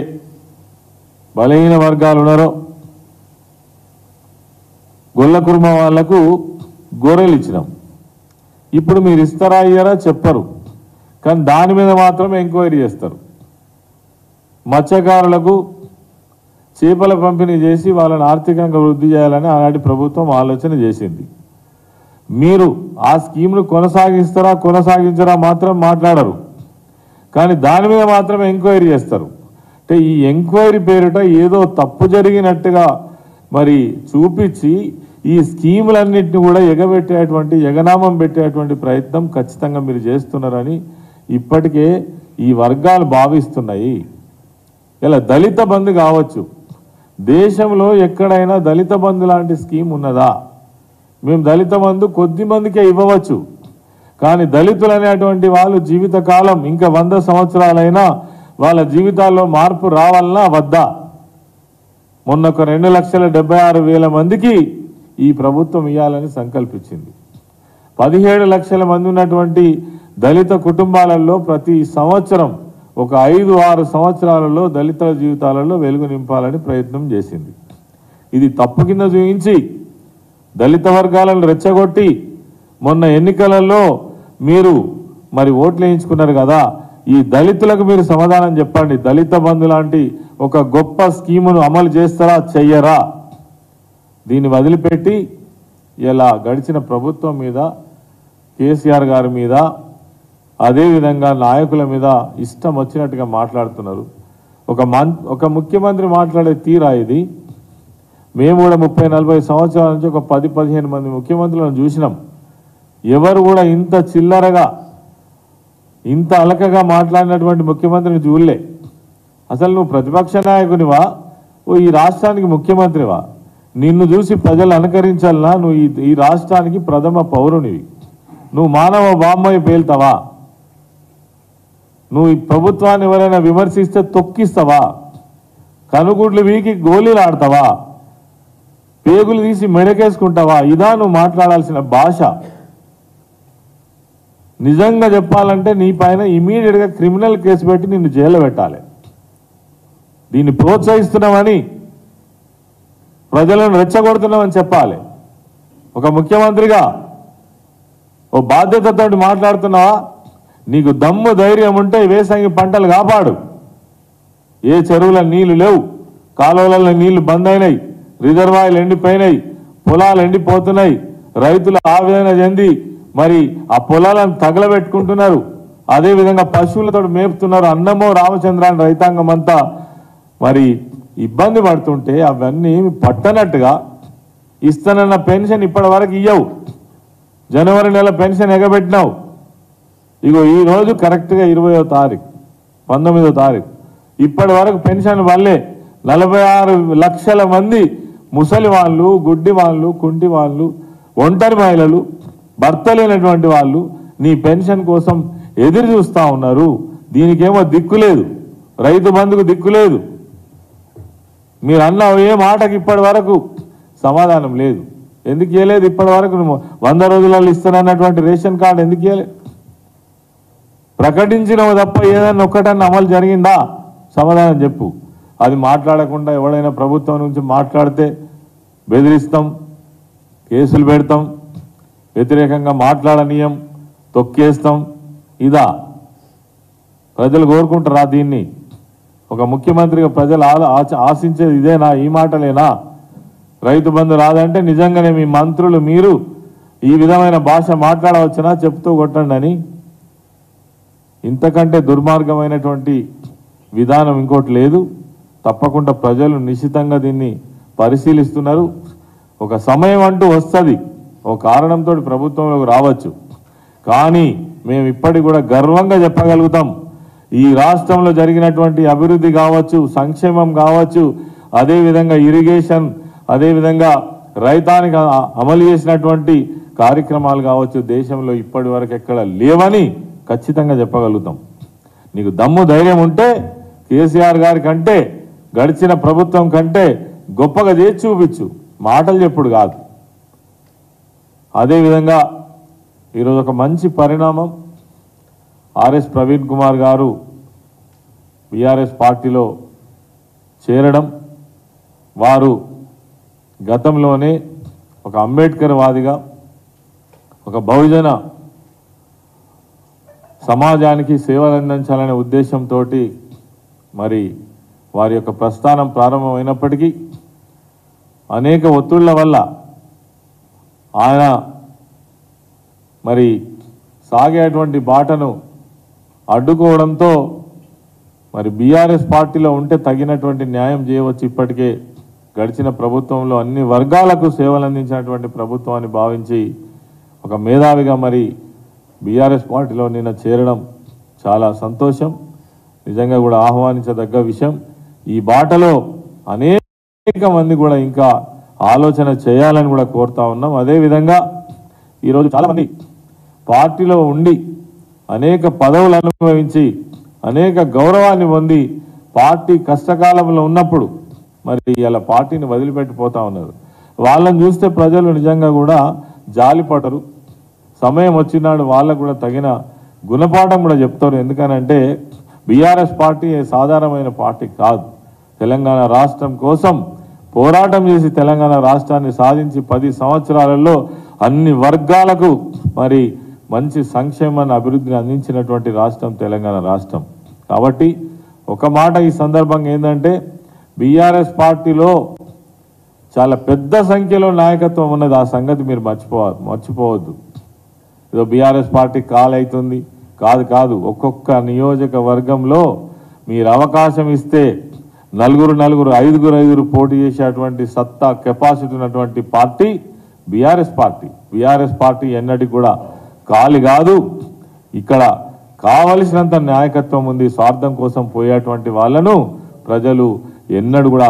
బలహీన వర్గాలు ఉన్నారో గొల్ల కుర్మ వాళ్లకు గొర్రెలు ఇచ్చినాం. ఇప్పుడు మీరు ఇస్తారా ఇయ్యారా చెప్పరు, కానీ దాని మీద మాత్రం ఎంక్వైరీ చేస్తారు. మత్స్యకారులకు చేపల పంపిణీ చేసి వాళ్ళని ఆర్థికంగా వృద్ధి చేయాలని ఆనాటి ప్రభుత్వం ఆలోచన చేసింది. మీరు ఆ స్కీమ్ను కొనసాగించరా మాత్రం మాట్లాడరు, కానీ దాని మీద మాత్రం ఎంక్వైరీ చేస్తారు. అంటే ఈ ఎంక్వైరీ పేరిట ఏదో తప్పు జరిగినట్టుగా మరి చూపించి ఈ స్కీములన్నింటినీ కూడా ఎగబెట్టేటువంటి, ఎగనామం పెట్టేటువంటి ప్రయత్నం ఖచ్చితంగా మీరు చేస్తున్నారని ఇప్పటికే ఈ వర్గాలు భావిస్తున్నాయి. ఇలా దళిత బంధు కావచ్చు, దేశంలో ఎక్కడైనా దళిత బంధు లాంటి స్కీమ్ ఉన్నదా? మేము దళిత బంధు కొద్ది మందికే ఇవ్వవచ్చు, కానీ దళితులు అనేటువంటి వాళ్ళు జీవితకాలం ఇంకా 100 సంవత్సరాలైనా వాళ్ళ జీవితాల్లో మార్పు రావాలన్నా వద్దా? మొన్న ఒక 2,76,000 మందికి ఈ ప్రభుత్వం ఇవ్వాలని సంకల్పించింది. 17 లక్షల మంది ఉన్నటువంటి దళిత కుటుంబాలలో ప్రతి సంవత్సరం ఒక 5-6 సంవత్సరాలలో దళితుల జీవితాలలో వెలుగు నింపాలని ప్రయత్నం చేసింది. ఇది తప్పు కింద చూపించి దళిత వర్గాలను రెచ్చగొట్టి మొన్న ఎన్నికలలో మీరు మరి ఓట్లు వేయించుకున్నారు కదా, ఈ దళితులకు మీరు సమాధానం చెప్పండి. దళిత బంధు లాంటి ఒక గొప్ప స్కీమును అమలు చేస్తారా చెయ్యరా? దీన్ని వదిలిపెట్టి ఇలా గడిచిన ప్రభుత్వం మీద, కేసీఆర్ గారి మీద, అదేవిధంగా నాయకుల మీద ఇష్టం వచ్చినట్టుగా మాట్లాడుతున్నారు. ఒక ముఖ్యమంత్రి మాట్లాడే తీరా ఇది. మేము కూడా 30-40 సంవత్సరాల నుంచి ఒక 10-15 మంది ముఖ్యమంత్రులను చూసినాం. ఎవరు కూడా ఇంత చిల్లరగా, ఇంత అలకగా మాట్లాడినటువంటి ముఖ్యమంత్రిని చూడలే. అసలు నువ్వు ప్రతిపక్ష నాయకునివా, ఈ రాష్ట్రానికి ముఖ్యమంత్రివా? నిన్ను చూసి ప్రజలు అనుకరించాలన్నా? నువ్వు ఈ రాష్ట్రానికి ప్రథమ పౌరునివి. నువ్వు మానవ బాంబై పేల్తావా? నువ్వు ఈ ప్రభుత్వాన్ని ఎవరైనా విమర్శిస్తే తొక్కిస్తావా? కనుగుడ్లు వీకి గోళీలు ఆడతావా? పేగులు తీసి మెడకేసుకుంటావా? ఇదా నువ్వు మాట్లాడాల్సిన భాష? నిజంగా చెప్పాలంటే నీ పైన ఇమీడియట్గా క్రిమినల్ కేసు పెట్టి నిన్ను జైల్లో పెట్టాలి. దీన్ని ప్రోత్సహిస్తున్నామని, ప్రజలను రెచ్చగొడుతున్నామని చెప్పాలి. ఒక ముఖ్యమంత్రిగా ఓ బాధ్యతతో మాట్లాడుతున్నావా? నీకు దమ్ము ధైర్యం ఉంటే వేసంగి పంటలు కాపాడు. ఏ చెరువుల నీళ్లు లేవు, కాలువలలో నీళ్లు బంద్ అయినాయి, రిజర్వాయర్లు ఎండిపోయినాయి, పొలాలు ఎండిపోతున్నాయి, రైతులు ఆవేదన చెంది మరి ఆ పొలాలను తగలబెట్టుకుంటున్నారు. అదేవిధంగా పశువులతో మేపుతున్నారు. అన్నమో రామచంద్రాన్ని రైతాంగం అంతా మరి ఇబ్బంది పడుతుంటే అవన్నీ పట్టనట్టుగా ఇస్తానన్న పెన్షన్ ఇప్పటి వరకు ఇయ్యవు. జనవరి నెల పెన్షన్ ఎగబెట్టినావు. ఇగో ఈరోజు కరెక్ట్గా 20వ తారీఖు, 19వ తారీఖు ఇప్పటి వరకు పెన్షన్ వల్లే 46 లక్షల మంది ముసలి వాళ్ళు, గుడ్డి వాళ్ళు, కుంటి వాళ్ళు, ఒంటరి మహిళలు, భర్త లేనటువంటి వాళ్ళు నీ పెన్షన్ కోసం ఎదురు చూస్తూ ఉన్నారు. దీనికేమో దిక్కు లేదు, రైతు బంధుకు దిక్కు లేదు, మీరు అన్న ఏ మాటకి ఇప్పటి వరకు సమాధానం లేదు. ఎందుకు ఇవ్వలేదు ఇప్పటి వరకు? 100 రోజులలో ఇస్తానన్నటువంటి రేషన్ కార్డు ఎందుకు ఇవ్వలేదు? ప్రకటించినవి తప్ప ఏదన్నా ఒక్కటన్నా అమలు జరిగిందా? సమాధానం చెప్పు. అది మాట్లాడకుండా ఎవడైనా ప్రభుత్వం నుంచి మాట్లాడితే బెదిరిస్తాం, కేసులు పెడతాం, వ్యతిరేకంగా మాట్లాడనీయం, తొక్కేస్తాం. ఇదా ప్రజలు కోరుకుంటారా దీన్ని? ఒక ముఖ్యమంత్రిగా ప్రజలు ఆశించేది ఇదేనా? ఈ మాటలేనా? రైతు బంధు రాదంటే నిజంగానే మీ మంత్రులు మీరు ఈ విధమైన భాష మాట్లాడవచ్చునా? చెప్తూ కొట్టండి అని. ఇంతకంటే దుర్మార్గమైనటువంటి విధానం ఇంకోటి లేదు. తప్పకుండా ప్రజలు నిశ్చితంగా దీన్ని పరిశీలిస్తున్నారు. ఒక సమయం అంటూ వస్తుంది, ఒక కారణంతో ప్రభుత్వంలోకి రావచ్చు. కానీ మేము ఇప్పటికి కూడా గర్వంగా చెప్పగలుగుతాం, ఈ రాష్ట్రంలో జరిగినటువంటి అభివృద్ధి కావచ్చు, సంక్షేమం కావచ్చు, అదేవిధంగా ఇరిగేషన్, అదేవిధంగా రైతానికి అమలు చేసినటువంటి కార్యక్రమాలు కావచ్చు, దేశంలో ఇప్పటి వరకు ఎక్కడ లేవని ఖచ్చితంగా చెప్పగలుగుతాం. నీకు దమ్ము ధైర్యం ఉంటే కేసీఆర్ గారి కంటే, గడిచిన ప్రభుత్వం కంటే గొప్పగా చేసి చూపించు, మాటలు చెప్పుడు కాదు. అదేవిధంగా ఈరోజు ఒక మంచి పరిణామం, ఆర్ఎస్ ప్రవీణ్ కుమార్ గారు బీఆర్ఎస్ పార్టీలో చేరడం. వారు గతంలోనే ఒక అంబేద్కర్ వాదిగా, ఒక బహుజన సమాజానికి సేవలు అందించాలనే ఉద్దేశంతో మరి వారి యొక్క ప్రస్థానం ప్రారంభమైనప్పటికీ అనేక ఒత్తిళ్ల వల్ల ఆయన మరి సాగేటువంటి బాటను అడ్డుకోవడంతో మరి బీఆర్ఎస్ పార్టీలో ఉంటే తగినటువంటి న్యాయం చేయవచ్చు. ఇప్పటికే గడిచిన ప్రభుత్వంలో అన్ని వర్గాలకు సేవలు అందించినటువంటి ప్రభుత్వాన్ని భావించి ఒక మేధావిగా మరి బీఆర్ఎస్ పార్టీలో నిన్న చేరడం చాలా సంతోషం, నిజంగా కూడా ఆహ్వానించదగ్గ విషయం. ఈ బాటలో అనేక మంది కూడా ఇంకా ఆలోచన చేయాలని కూడా కోరుతా ఉన్నాం. అదేవిధంగా ఈరోజు చాలామంది పార్టీలో ఉండి అనేక పదవులు అనుభవించి అనేక గౌరవాన్ని పొంది పార్టీ కష్టకాలంలో ఉన్నప్పుడు మరి ఇలా పార్టీని వదిలిపెట్టిపోతా ఉన్నారు. వాళ్ళని చూస్తే ప్రజలు నిజంగా కూడా జాలిపడరు. సమయం వచ్చినాడు వాళ్ళకు కూడా తగిన గుణపాఠం కూడా చెప్తారు. ఎందుకనంటే బీఆర్ఎస్ పార్టీ సాధారణమైన పార్టీ కాదు. తెలంగాణ రాష్ట్రం కోసం పోరాటం చేసి తెలంగాణ రాష్ట్రాన్ని సాధించి 10 సంవత్సరాలలో అన్ని వర్గాలకు మరి మంచి సంక్షేమాన్ని, అభివృద్ధిని అందించినటువంటి రాష్ట్రం తెలంగాణ రాష్ట్రం. కాబట్టి ఒక మాట ఈ సందర్భంగా ఏంటంటే, బీఆర్ఎస్ పార్టీలో చాలా పెద్ద సంఖ్యలో నాయకత్వం ఉన్నది. ఆ సంగతి మీరు మర్చిపోవద్దు. ఏదో బీఆర్ఎస్ పార్టీ కాలవుతుంది కాదు. ఒక్కొక్క నియోజకవర్గంలో మీరు అవకాశం ఇస్తే నలుగురు 5 పోటీ చేసేటువంటి సత్తా, కెపాసిటీ ఉన్నటువంటి party BRS party. BRS party ఎన్నటికి కూడా ఖాళీ కాదు. ఇక్కడ కావలసినంత నాయకత్వం ఉంది. స్వార్థం కోసం పోయేటువంటి వాళ్ళను ప్రజలు ఎన్నడూ కూడా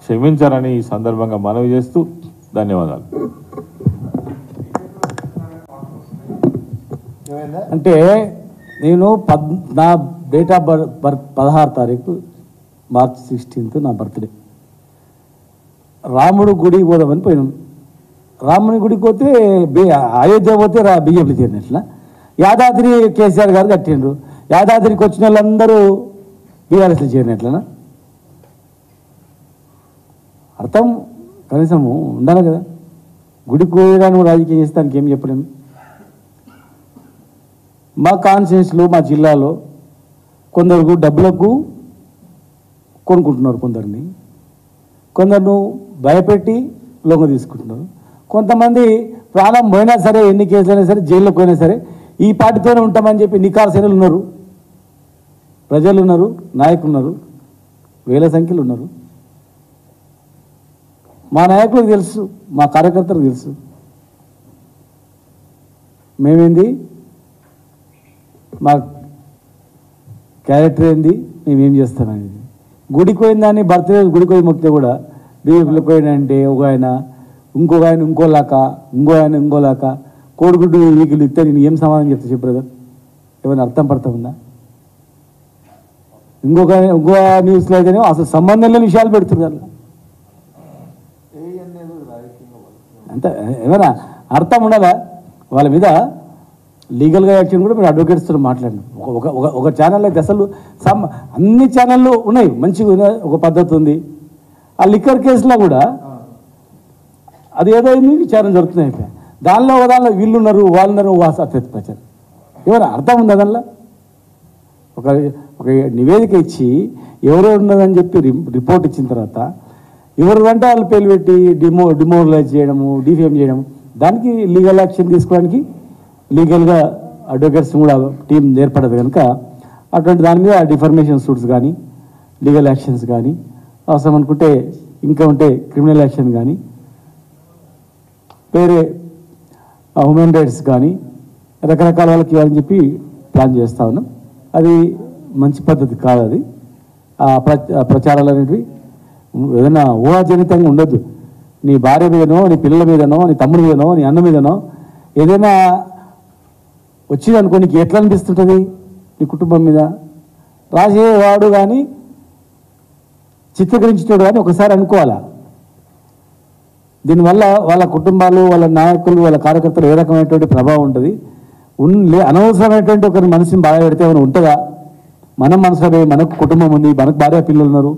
క్షమించరని ఈ సందర్భంగా మనవి చేస్తూ ధన్యవాదాలు. అంటే నేను నా డేట్ ఆఫ్ బర్త్ 16 తారీఖు మార్చ్ 16 నా బర్త్డే. రాముడు గుడికి పోదామని పోయినాం. రాముని గుడికి పోతే అయోధ్య పోతే బీజేపీలో చేరినట్లా. యాదాద్రి కేసీఆర్ గారు కట్టిండ్రు. యాదాద్రికి వచ్చిన వాళ్ళందరూ బీఆర్ఎస్లో చేరినట్లనా? అర్థం కనీసము ఉండాలి కదా. గుడికి పోయడానికి రాజకీయం చేస్తానికి ఏం చెప్పలేము. మా కాన్స్టిట్యూన్సీలో, మా జిల్లాలో కొందరు డబ్బులకు కొనుక్కుంటున్నారు, కొందరు భయపెట్టి లొంగ తీసుకుంటున్నారు. కొంతమంది ప్రాణం పోయినా సరే, ఎన్ని కేసులైనా సరే, జైల్లోకి పోయినా సరే ఈ పార్టీతోనే ఉంటామని చెప్పి నికార్సైనలు ఉన్నారు, ప్రజలు ఉన్నారు, నాయకులు ఉన్నారు, వేల సంఖ్యలు ఉన్నారు. మా నాయకులకు తెలుసు, మా కార్యకర్తలకు తెలుసు మేమేంది, మా క్యారెక్టర్ ఏంది, మేమేం చేస్తామనేది. గుడికి పోయిందాన్ని బర్త్డే గుడికి పోయి మొక్కితే కూడా బీజేపీలో పోయినంటే ఒక ఆయన ఇంకొక ఆయన ఇంకోలాక కోడిగుడ్డు వీకులు ఇస్తే నేను ఏం సమాధానం చెప్తా చెప్పు బ్రదర్? ఏమైనా అర్థం పడతా ఉందా? ఇంకో న్యూస్లో అయితేనే అసలు సంబంధం లేని విషయాలు పెడుతున్నారు. అంత ఏమైనా అర్థం ఉండాలా వాళ్ళ మీద లీగల్గా యాక్షన్ కూడా మీరు అడ్వకేట్స్తో మాట్లాడండి. ఒక ఛానల్ అయితే అసలు అన్ని ఛానళ్ళు ఉన్నాయి, మంచిగా ఒక పద్ధతి ఉంది. ఆ లిక్కర్ కేసులో కూడా అది ఏదో విచారణ జరుగుతుంది అయితే దానిలో వీళ్ళు ఉన్నారు వాళ్ళు ఉన్నారు అత్యధిక ప్రచారం ఏమైనా అర్థం ఉంది దానిలో? ఒక నివేదిక ఇచ్చి ఎవరో ఉన్నదని చెప్పి రిపోర్ట్ ఇచ్చిన తర్వాత ఎవరిదంటే వాళ్ళు పేరు పెట్టి డిమోరలైజ్ చేయడము, డిఫేమ్ చేయడము, దానికి లీగల్ యాక్షన్ తీసుకోవడానికి లీగల్గా అడ్వకేట్స్ కూడా టీం ఏర్పడదు కనుక అటువంటి దాని మీద డిఫర్మేషన్ సూట్స్ కానీ లీగల్ యాక్షన్స్ కానీ అవసరం అనుకుంటే ఇంకా ఉంటే క్రిమినల్ యాక్షన్ కానీ వేరే హ్యూమన్ రైట్స్ కానీ రకరకాల వాళ్ళకి ఇవ్వాలని చెప్పి ప్లాన్ చేస్తా ఉన్నాం. అది మంచి పద్ధతి కాదు. అది ప్రచారాలు అనేటివి ఏదైనా ఊహాజనితంగా ఉండొద్దు. నీ భార్య మీదనో నీ పిల్లల మీదనో నీ తమ్ముడి మీదనో నీ అన్న మీదనో ఏదైనా వచ్చిందనుకో నీకు ఎట్లా అనిపిస్తుంటుంది? నీ కుటుంబం మీద రాసేవాడు కానీ చిత్రీకరించేవాడు కానీ ఒకసారి అనుకోవాలా. దీనివల్ల వాళ్ళ కుటుంబాలు వాళ్ళ నాయకులు వాళ్ళ కార్యకర్తలు ఏ రకమైనటువంటి ప్రభావం ఉంటుంది. అనవసరమైనటువంటి ఒకరి మనసుని బాధ పెడితే ఏమైనా ఉంటుందా? మనం మనసులో మనకు కుటుంబం ఉంది, మనకు భార్య పిల్లలు ఉన్నారు,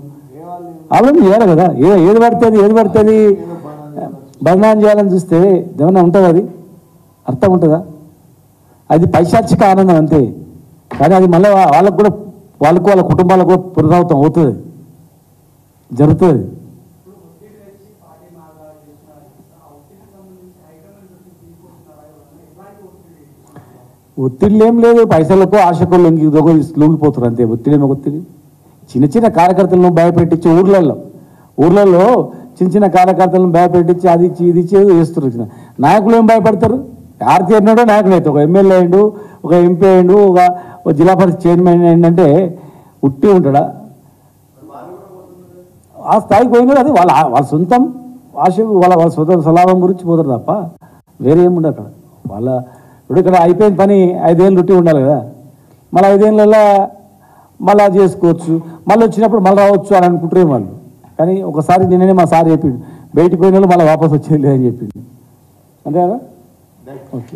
ఆవిడ చేయాలి కదా. ఏది పడుతుంది బదనాం చేయాలని చూస్తే ఏమన్నా ఉంటుంది? అది అర్థం ఉంటుందా? అది పైశాచిక ఆనందం అంతే. కానీ అది మళ్ళీ వాళ్ళకు వాళ్ళ కుటుంబాలకు కూడా పునరావృతం అవుతుంది, జరుగుతుంది. ఒత్తిడి ఏం లేదు, పైసలకు ఆశకు లొంగిపోతారు అంతే. ఒత్తిడి చిన్న చిన్న కార్యకర్తలను భయపెట్టించి ఊర్లలో చిన్న కార్యకర్తలను భయపెట్టించి అది ఇచ్చి ఇది ఇచ్చి చేస్తారు. నాయకులు ఏం భయపడతారు? ఆర్తి అన్నాడో నాయకులు అయితే ఒక ఎమ్మెల్యే అయ్యిండు, ఒక ఎంపీ అయ్యిండు, ఒక జిల్లా పరిషత్ చైర్మన్ అయిందంటే ఉట్టి ఉంటాడా? ఆ స్థాయికి పోయినాడు. అది వాళ్ళ సొంతం ఆశకు వాళ్ళ సొంత స్వలాభం గురించి పోతారు తప్ప వేరే ఏముండదు అక్కడ. ఇప్పుడు ఇక్కడ అయిపోయిన పని 5 ఏళ్ళు ఉట్టి ఉండాలి కదా. మళ్ళీ 5 ఏళ్ళలో మళ్ళీ చేసుకోవచ్చు, మళ్ళీ వచ్చినప్పుడు మళ్ళీ రావచ్చు అని అనుకుంటారే వాళ్ళు. కానీ ఒకసారి నిన్ననే మా సార్ చెప్పిండు, బయటికి పోయిన వాళ్ళు మళ్ళీ వాపస్ వచ్చేది లేదని చెప్పిండు. అంతే కదా? ఓకే.